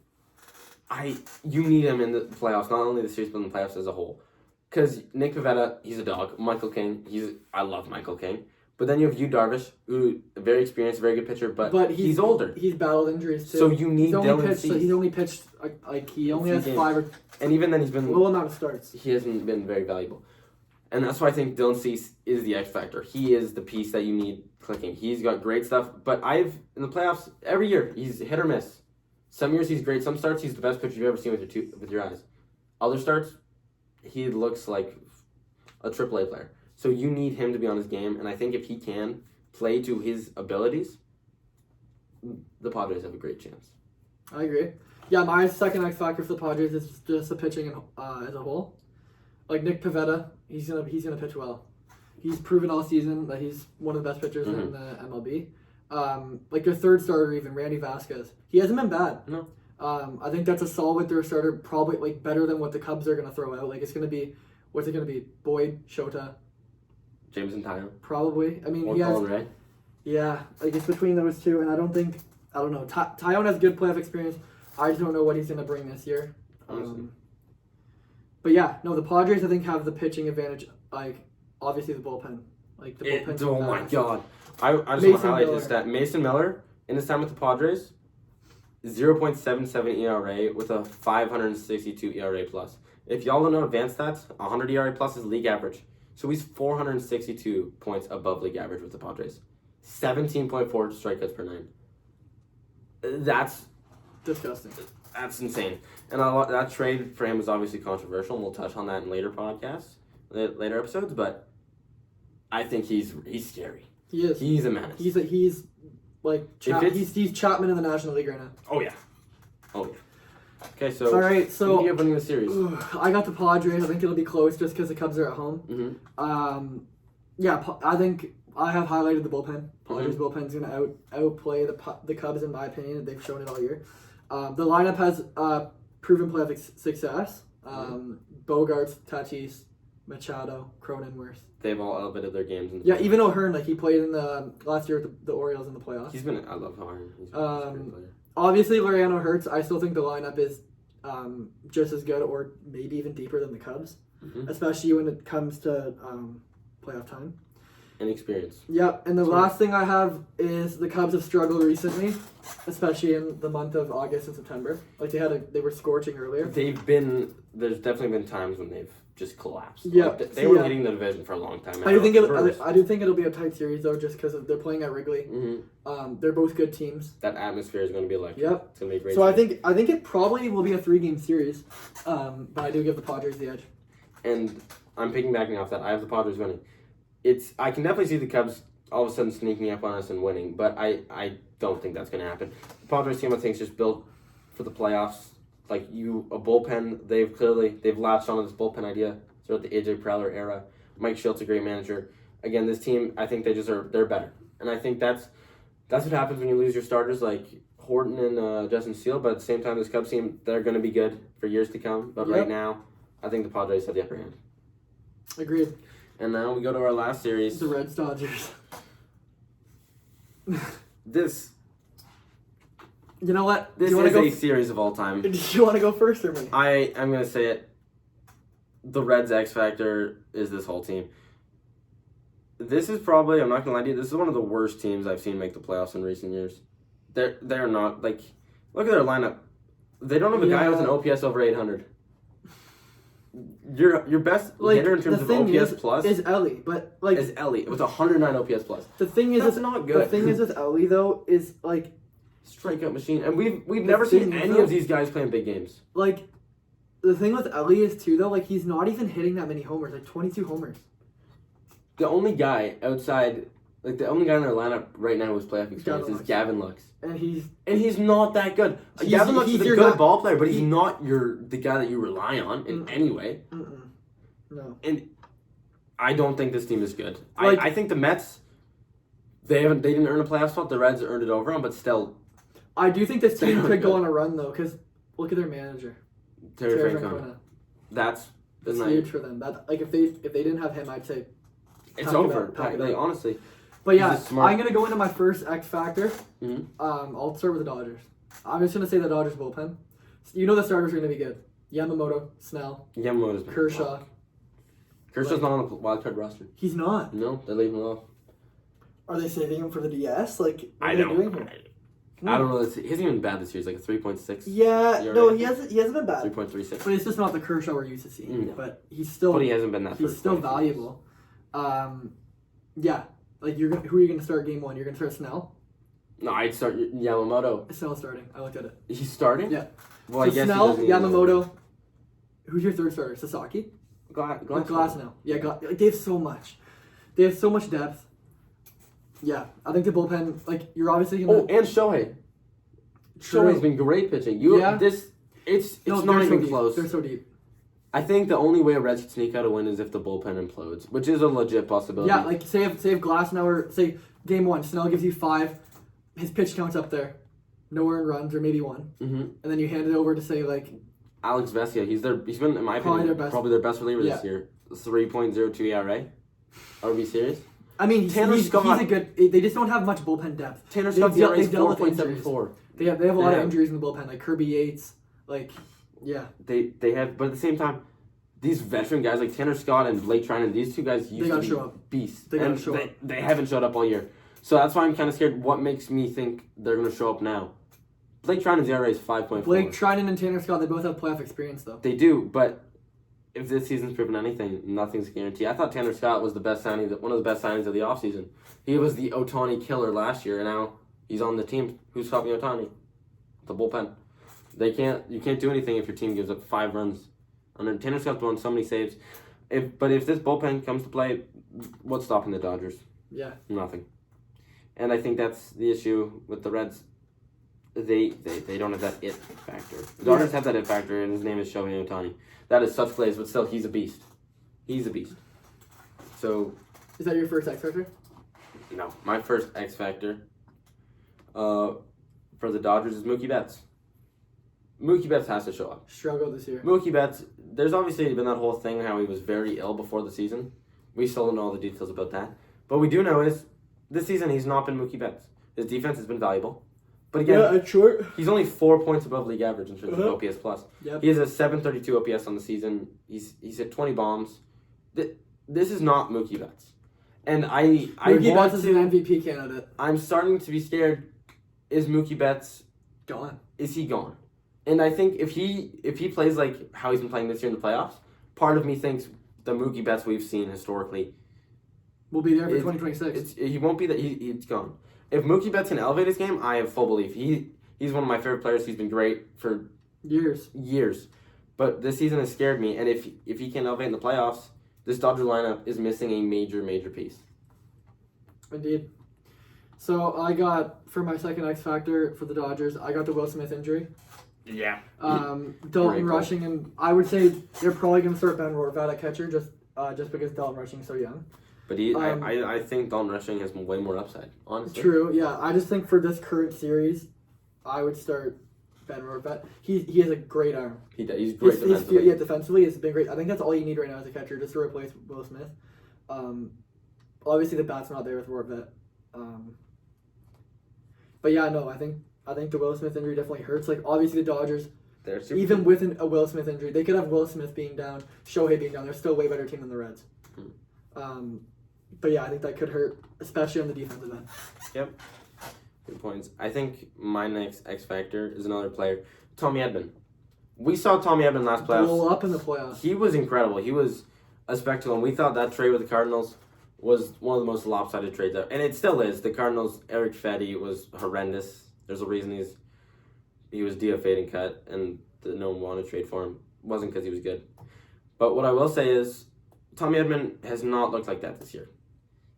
you need him in the playoffs, not only the series, but in the playoffs as a whole. Because Nick Pivetta, he's a dog. Michael King, I love Michael King. But then you have Yu Darvish, who very experienced, very good pitcher, but he's older. He's battled injuries too. So you need Dylan Cease. So he's only pitched he only has 5 or. And even then, he's been low amount of starts. He hasn't been very valuable, and that's why I think Dylan Cease is the X factor. He is the piece that you need clicking. He's got great stuff, but in the playoffs every year he's hit or miss. Some years he's great. Some starts he's the best pitcher you've ever seen with your eyes. Other starts, he looks like a AAA player. So you need him to be on his game, and I think if he can play to his abilities, the Padres have a great chance. I agree. Yeah, my second X factor for the Padres is just the pitching as a whole. Like Nick Pivetta, he's gonna pitch well. He's proven all season that he's one of the best pitchers in the MLB. Their third starter, even Randy Vasquez, he hasn't been bad. No. I think that's a solid third starter, probably better than what the Cubs are gonna throw out. It's gonna be, what's it gonna be? Boyd, Shota. Jameson Taillon. Probably. I mean, or Colin Ray. Yeah, it's between those two, and I don't know. Taillon has good playoff experience. I just don't know what he's going to bring this year. But yeah, no, the Padres, I think, have the pitching advantage, obviously the bullpen. The bullpen. Oh my God. I just want to highlight this stat. Mason Miller, in his time with the Padres, 0.77 ERA with a 562 ERA plus. If y'all don't know advanced stats, 100 ERA plus is league average. So he's 462 points above league average with the Padres. 17.4 strikeouts per 9. That's disgusting. That's insane. And that trade for him was obviously controversial, and we'll touch on that in later podcasts, later episodes, but I think he's scary. He is. He's a menace. He's Chapman in the National League right now. Oh, yeah. Oh, yeah. Okay, so... All right, so... who do you have winning the series? I got the Padres. I think it'll be close just because the Cubs are at home. Mm-hmm. Yeah, I think I have highlighted the bullpen. Padres bullpen's going to outplay the Cubs, in my opinion. They've shown it all year. The lineup has proven playoff success. Bogarts, Tatis, Machado, Cronenworth. They've all elevated their games. Even O'Hearn, he played in the last year with the Orioles in the playoffs. I love O'Hearn. He's been a great player. Obviously, Laureano hurts. I still think the lineup is just as good or maybe even deeper than the Cubs, especially when it comes to playoff time. And experience. Yep, and the last thing I have is the Cubs have struggled recently, especially in the month of August and September. They were scorching earlier. There's definitely been times when they've just collapsed. Yeah, they were leading the division for a long time. I do think it'll be a tight series though, just because they're playing at Wrigley. They're both good teams. That atmosphere is going to be electric. Yep, it's going to be great. So series. I think it probably will be a 3-game series, but I do give the Padres the edge. And I'm piggybacking off that. I have the Padres winning. I can definitely see the Cubs all of a sudden sneaking up on us and winning, but I don't think that's going to happen. The Padres team, I think, is just built for the playoffs. A bullpen, they've latched onto this bullpen idea throughout the AJ Preller era. Mike Schultz, a great manager. Again, this team, I think they're better. And I think that's what happens when you lose your starters like Horton and Justin Steele, but at the same time, this Cubs team, they're going to be good for years to come. But right now, I think the Padres have the upper hand. Agreed. And now we go to our last series. The Reds Dodgers. This. You know what? This is a series of all time. Do you want to go first or me? I'm going to say it. The Reds' X factor is this whole team. This is probably, I'm not going to lie to you, this is one of the worst teams I've seen make the playoffs in recent years. They're not, look at their lineup. They don't have a guy with an OPS over 800. Your best hitter in terms of OPS plus is Ellie, but is Ellie with 109 OPS plus. The thing is, that's not good. The thing is with Ellie though is strikeout machine, and we've never seen any of these guys playing big games. The thing with Ellie is too though, he's not even hitting that many homers, 22 homers. The only guy outside, the only guy in their lineup right now with playoff experience is Gavin Lux. And he's not that good. Gavin Lux is a good ball player, but he's not the guy that you rely on in any way. No. And I don't think this team is good. I think the Mets, they didn't earn a playoff spot. The Reds earned it over them, but still. I do think this team could go on a run though, because look at their manager, Terry Francona. That's huge for them. If they didn't have him, I'd say it's over. Honestly. But yeah, I'm going to go into my first X factor. I'll start with the Dodgers. I'm just going to say the Dodgers bullpen. You know the starters are going to be good. Yamamoto, Snell, Kershaw. Kershaw's not on the wild card roster. He's not? No, they're leaving him off. Are they saving him for the DS? What are they doing here? I don't know. He hasn't even been bad this year. He's a 3.6. Yeah, no, he hasn't been bad. 3.36. But it's just not the Kershaw we're used to seeing. But he's still. But he hasn't been that. He's still valuable. Yeah. Who are you going to start game one? You're going to start Snell? No, I'd start Yamamoto. Snell's starting. I looked at it. He's starting? Yeah. Well, I guess Snell, Yamamoto. Who's your third starter? Sasaki? Glass now. Yeah, they have so much. They have so much depth. Yeah, I think the bullpen, you're obviously going to... Oh, and Shohei. Shohei's been great pitching. It's not even close. They're so deep. I think the only way a Reds can sneak out a win is if the bullpen implodes, which is a legit possibility. Yeah, say if Glasnow, say game one, Snell gives you 5, his pitch count's up there, no earned runs or maybe 1, and then you hand it over to say Alex Vesia. He's been, in my opinion, probably their best reliever this year. 3.02 ERA. Are we serious? I mean, he's a good. They just don't have much bullpen depth. Tanner Scott's ERA is 4.74. They have a lot of injuries in the bullpen, like Kirby Yates, Yeah. They have, but at the same time, these veteran guys like Tanner Scott and Blake Trinan, these two guys used to be beasts. They gotta show up. They haven't showed up all year. So that's why I'm kind of scared. What makes me think they're going to show up now? Blake Trinan's ERA is 5.4. Blake Trinan and Tanner Scott, they both have playoff experience, though. They do, but if this season's proven anything, nothing's guaranteed. I thought Tanner Scott was the best signing, one of the best signings of the offseason. He was the Ohtani killer last year, and now he's on the team. Who's stopping Ohtani? The bullpen. You can't do anything if your team gives up 5 runs. And Tanner Scott's won so many saves. But if this bullpen comes to play, what's stopping the Dodgers? Yeah. Nothing. And I think that's the issue with the Reds. they don't have that it factor. The Dodgers have that it factor, and his name is Shohei Ohtani. That is such plays, but still, he's a beast. He's a beast. So. Is that your first X factor? No, my first X factor. For the Dodgers is Mookie Betts. Mookie Betts has to show up. Struggled this year. Mookie Betts, there's obviously been that whole thing how he was very ill before the season. We still don't know all the details about that. But we do know is this season he's not been Mookie Betts. His defense has been valuable. But again, he's only 4 points above league average in terms of OPS plus. Yep. He has a 732 OPS on the season. He's hit 20 bombs. This is not Mookie Betts. And Mookie Betts is an MVP candidate. I'm starting to be scared. Is Mookie Betts gone? Is he gone? And I think if he plays like how he's been playing this year in the playoffs, part of me thinks the Mookie Betts we've seen historically will be there for 2026. He won't be that. He's gone. If Mookie Betts can elevate his game, I have full belief. He's one of my favorite players. He's been great for years. But this season has scared me. And if he can elevate in the playoffs, this Dodger lineup is missing a major piece. Indeed. So I got, for my second X factor for the Dodgers, I got the Will Smith injury. Yeah. Dalton Rushing, and I would say they're probably going to start Ben Rortvedt at catcher just because Dalton Rushing is so young. But I think Dalton Rushing has way more upside, honestly. True, yeah. I just think for this current series, I would start Ben Rortvedt. He has a great arm. He's great defensively. Defensively, it's been great. I think that's all you need right now as a catcher, just to replace Will Smith. Obviously, the bat's not there with Rortvedt. But yeah, no, I think the Will Smith injury definitely hurts. Like, obviously, the Dodgers, even with a Will Smith injury, they could have Will Smith being down, Shohei being down. They're still a way better team than the Reds. But yeah, I think that could hurt, especially on the defensive end. Yep. Good points. I think my next X factor is another player, Tommy Edman. We saw Tommy Edman last playoffs. Blow up in the playoffs. He was incredible. He was a spectacle, and we thought that trade with the Cardinals was one of the most lopsided trades out. And it still is. The Cardinals, Eric Fetty was horrendous. There's a reason he was DFA'd and cut, and no one wanted to trade for him. It wasn't because he was good. But what I will say is, Tommy Edman has not looked like that this year.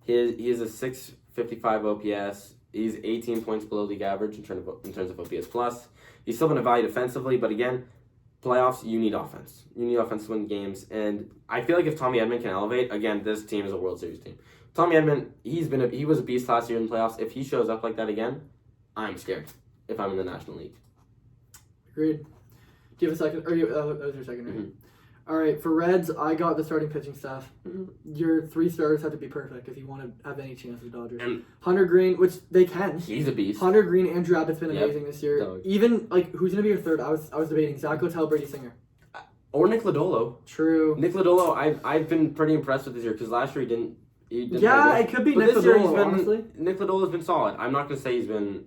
He is a 655 OPS. He's 18 points below league average in terms of OPS plus. He's still been a value defensively, but again, playoffs, you need offense. You need offense to win games, and I feel like if Tommy Edman can elevate, again, this team is a World Series team. Tommy Edman, he was a beast last year in the playoffs. If he shows up like that again, I'm scared if I'm in the National League. Agreed. Do you have a second? Or that was your second, right? Mm-hmm. All right, for Reds, I got the starting pitching staff. Mm-hmm. Your 3 starters have to be perfect if you want to have any chance with the Dodgers. And Hunter Green, which they can. He's a beast. Hunter Green, Andrew Abbott's been amazing this year. Dog. Even, like, who's going to be your third? I was debating Zach Littell, Brady Singer. Or Nick Lodolo. True. Nick Lodolo, I've been pretty impressed with this year because last year he didn't it could be Nick Lodolo, honestly. Nick Lodolo's been solid. I'm not going to say he's been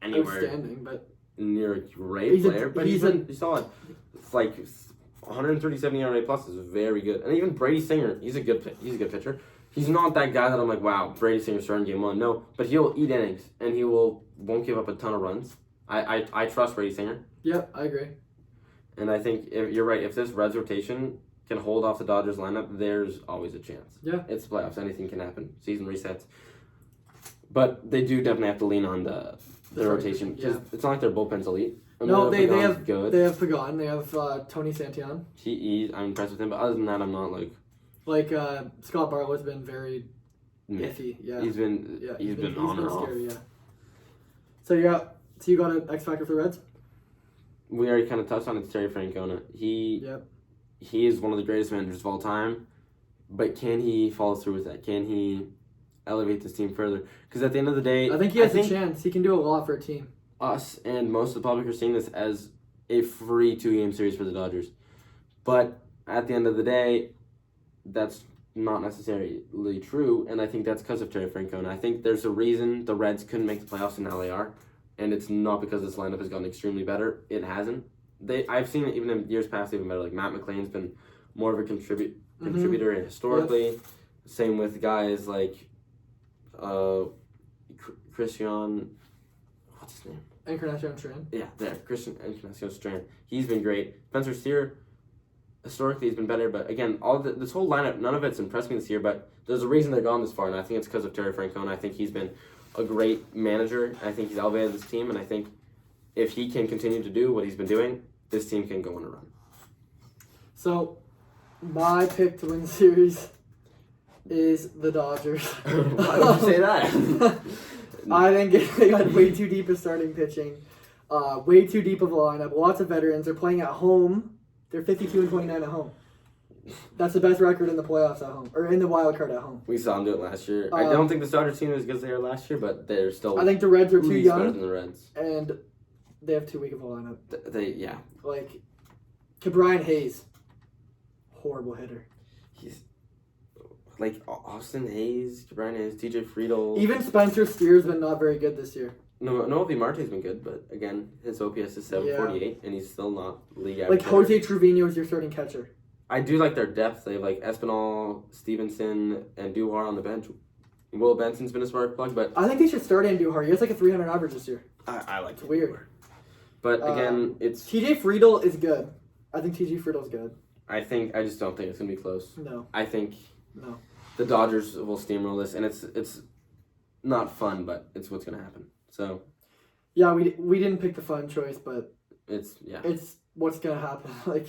anywhere outstanding, but near a great player, but he's solid. It's like 137 ERA plus is very good. And even Brady Singer, he's a good pitcher. He's not that guy that I'm like, wow, Brady Singer starting game 1. No, but he'll eat innings and he won't give up a ton of runs. I trust Brady Singer. Yep, I agree. And I think you're right. If this Reds rotation can hold off the Dodgers lineup, there's always a chance. Yeah, it's playoffs. Anything can happen. Season resets. But they do definitely have to lean on the rotation because it's not like their bullpen's elite. No, they have good. They have Pagan. They have Tony Santillan. I'm impressed with him, but other than that, I'm not like Scott Barlow's been very iffy. Yeah, he's been on and off. Scary, yeah. So you got an X factor for the Reds? We already kind of touched on it. It's Terry Francona. He is one of the greatest managers of all time, but can he follow through with that? Can he elevate this team further? Because at the end of the day, I think he has a chance. He can do a lot for a team. Us and most of the public are seeing this as a free 2-game series for the Dodgers. But at the end of the day, that's not necessarily true, and I think that's because of Terry Francona. I think there's a reason the Reds couldn't make the playoffs, and now they are, and it's not because this lineup has gotten extremely better. It hasn't. I've seen it even in years past even better. Like Matt McLean's been more of a contributor historically. Yes. Same with guys like Christian. What's his name? Encarnacion Strand. Yeah, Christian Encarnacion Strand. He's been great. Spencer Steer, historically, he's been better. But again, this whole lineup, none of it's impressed me this year. But there's a reason they're gone this far, and I think it's because of Terry Francona. I think he's been a great manager. I think he's elevated this team, and I think if he can continue to do what he's been doing, this team can go on a run. So, my pick to win the series is the Dodgers. Why would you say that? I think they got way too deep of starting pitching, way too deep of a lineup. Lots of veterans. They're playing at home. They're 52-29 at home. That's the best record in the playoffs at home, or in the wild card at home. We saw them do it last year. I don't think the Dodgers team is as good as they were last year, but they're still. I think the Reds are too young. Better than the Reds, and they have too weak of a lineup. Yeah. Like, Brian Hayes, horrible hitter. He's like Austin Hayes, Brian Hayes, TJ Friedl. Even Spencer Steer's been not very good this year. No, Noelvi Marte's been good, but again, his OPS is 748, and he's still not league average. Like Jose Trevino is your starting catcher. I do like their depth. They have like Espinal, Stevenson, and Duhar on the bench. Will Benson's been a spark plug, but I think they should start Andujar. He has like a 300 average this year. I like it. Weird. But again, it's TJ Friedl is good. I think TJ Friedel's good. I just don't think it's gonna be close. No. I think no. The Dodgers will steamroll this, and it's not fun, but it's what's gonna happen. So. Yeah, we didn't pick the fun choice, but it's what's gonna happen. Like.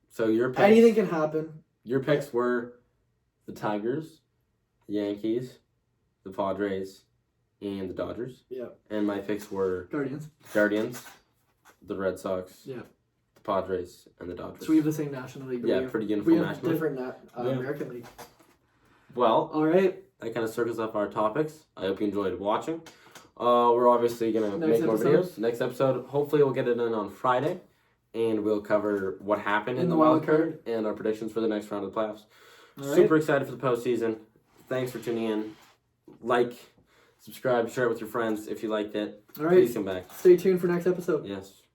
So your picks, anything can happen. Your picks were the Tigers, the Yankees, the Padres, and the Dodgers. Yeah. And my picks were Guardians, the Red Sox, the Padres, and the Dodgers. So we have the same National League. Yeah, pretty uniform national league. We have different American League. Well, all right. That kind of circles up our topics. I hope you enjoyed watching. We're obviously gonna make more videos. Next episode, hopefully we'll get it in on Friday. And we'll cover what happened in the wild card and our predictions for the next round of the playoffs. Super excited for the postseason. Thanks for tuning in. Like, subscribe, share it with your friends if you liked it. All right. Please come back. Stay tuned for next episode. Yes.